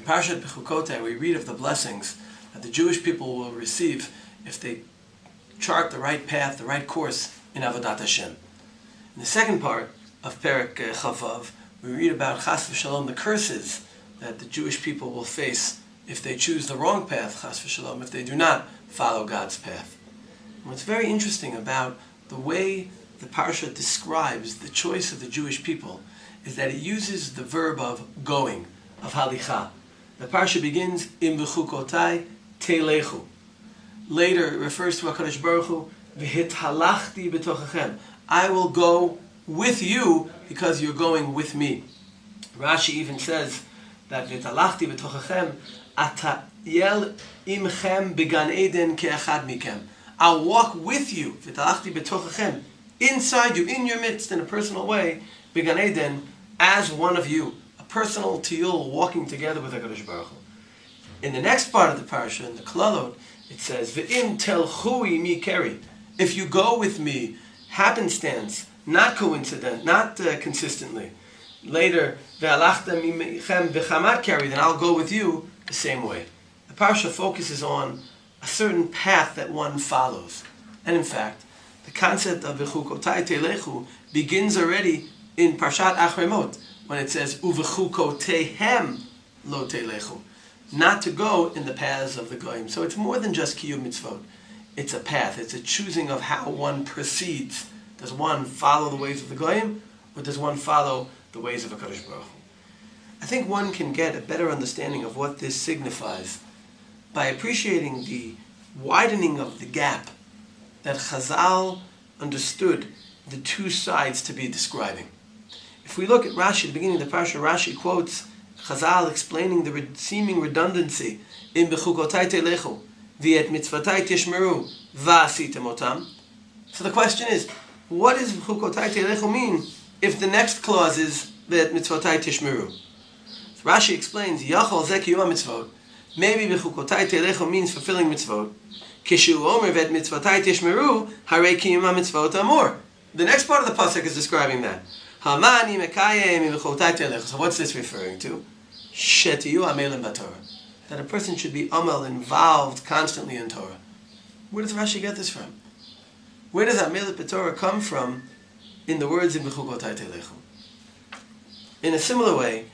Parshat Bechukoti, we read of the blessings that the Jewish people will receive if they chart the right path, the right course in Avodat Hashem. In the second part of Perek Chavav, we read about Chas v'Shalom, the curses that the Jewish people will face if they choose the wrong path, Chas v'Shalom, if they do not follow God's path. And what's very interesting about the way the Parsha describes the choice of the Jewish people is that it uses the verb of going, of halicha. The Parsha begins, Im Bechukotai Telechu. Later it refers to HaKadosh Baruch Hu, V'hithalachti b'tochachem. I will go with you because you're going with me. Rashi even says that V'hithalachti b'tochachem atayel imchem began eden ke'echad mikem. I'll walk with you, V'hithalachti b'tochachem, inside you, in your midst, in a personal way, began eden, as one of you. A personal tiyul walking together with HaKadosh Baruch Hu. In the next part of the Parsha, in the Klalot, it says, V'im telchui mi keri. If you go with me, happenstance, not coincident, not consistently. Later, Ve'alachta mimechem v'chamat keri, then I'll go with you the same way. The Parsha focuses on a certain path that one follows. And in fact, the concept of V'chukotai telechu begins already in Parshat Achremot, when it says, U'v'chukotehem lo telechu. Not to go in the paths of the goyim. So it's more than just kiyum mitzvot. It's a path. It's a choosing of how one proceeds. Does one follow the ways of the goyim, or does one follow the ways of HaKadosh Baruch Hu? I think one can get a better understanding of what this signifies by appreciating the widening of the gap that Chazal understood the two sides to be describing. If we look at Rashi, at the beginning of the Parsha, Rashi quotes Chazal explaining the seeming redundancy in Bechukotai telechu, v'et mitzvatai tishmeru, v'asitem otam. So the question is, what does Bechukotai telechu mean if the next clause is v'et mitzvatai tishmeru? So Rashi explains, Yachol zeh kiyum mitzvot. Maybe Bechukotai telechu means fulfilling mitzvot. Kishu omer v'et mitzvatai tishmeru, harei kiyum mitzvot amor. The next part of the pasuk is describing that. Hamani mekayem v'chukotai telechu. So what's this referring to? Shetiyu amelim b'Torah. That a person should be amal, involved constantly in Torah. Where does Rashi get this from? Where does amelim b'Torah come from in the words in Bechukotai telechu? In a similar way,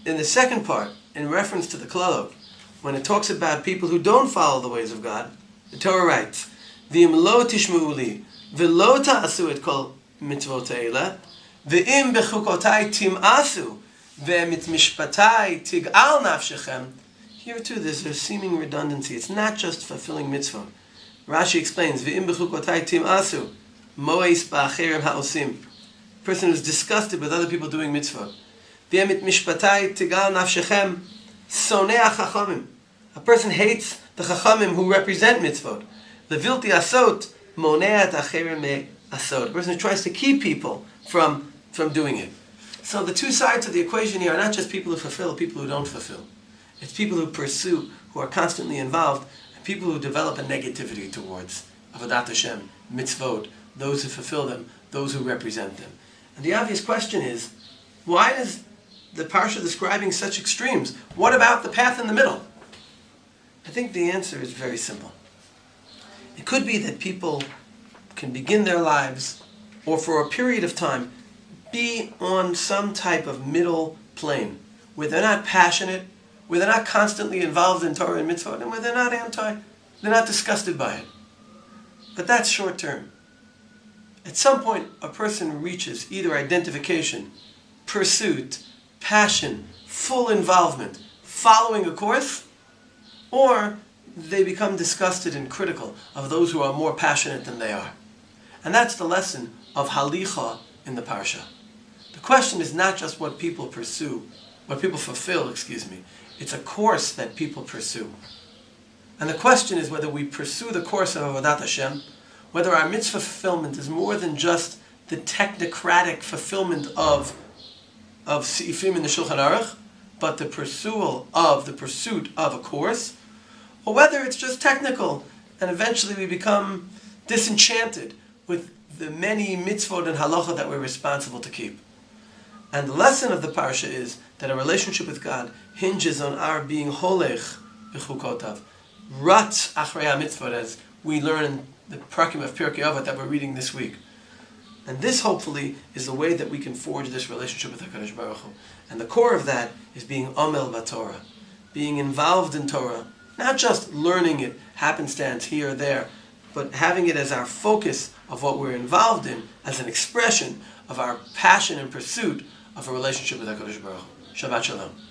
in the second part, in reference to the Klalot, when it talks about people who don't follow the ways of God, the Torah writes, V'im lo tishmeu li, v'lo ta'asu et kol mitzvot ha'ela, v'im bechukotai tim'asu, ve'mit mishpatai tig'al nafshechem. Here too, there's a seeming redundancy. It's not just fulfilling mitzvah. Rashi explains, V'im bechukotai tim'asu, mo'is ba'acherim ha'osim. A person who's disgusted with other people doing mitzvah. Ve'mit mishpatai tig'al nafshechem, sonei ha'chachamim. A person hates the chachamim who represent mitzvot. Levilti asot, moneat acherim asot. A person who tries to keep people from doing it. So the two sides of the equation here are not just people who fulfill, people who don't fulfill. It's people who pursue, who are constantly involved, and people who develop a negativity towards Avodat Hashem, mitzvot, those who fulfill them, those who represent them. And the obvious question is, why is the Parsha describing such extremes? What about the path in the middle? I think the answer is very simple. It could be that people can begin their lives, or for a period of time, be on some type of middle plane, where they're not passionate, where they're not constantly involved in Torah and mitzvah, and where they're not disgusted by it. But that's short term. At some point, a person reaches either identification, pursuit, passion, full involvement, following a course, or they become disgusted and critical of those who are more passionate than they are. And that's the lesson of halicha in the Parsha. The question is not just what people pursue, what people fulfill, It's a course that people pursue. And the question is whether we pursue the course of Avodat Hashem, whether our mitzvah fulfillment is more than just the technocratic fulfillment of Seifim in the Shulchan Aruch, but the pursuit of a course, or whether it's just technical, and eventually we become disenchanted with the many mitzvot and halacha that we're responsible to keep. And the lesson of the Parsha is that a relationship with God hinges on our being holech b'chukotav, ratz achrei ha-mitzvot, as we learn in the prakim of Pirkei Avot that we're reading this week. And this, hopefully, is the way that we can forge this relationship with HaKadosh Baruch Hu. And the core of that is being omel b'Torah, being involved in Torah, not just learning it happenstance here or there, but having it as our focus of what we're involved in, as an expression of our passion and pursuit of a relationship with HaKadosh Baruch Hu. Shabbat Shalom.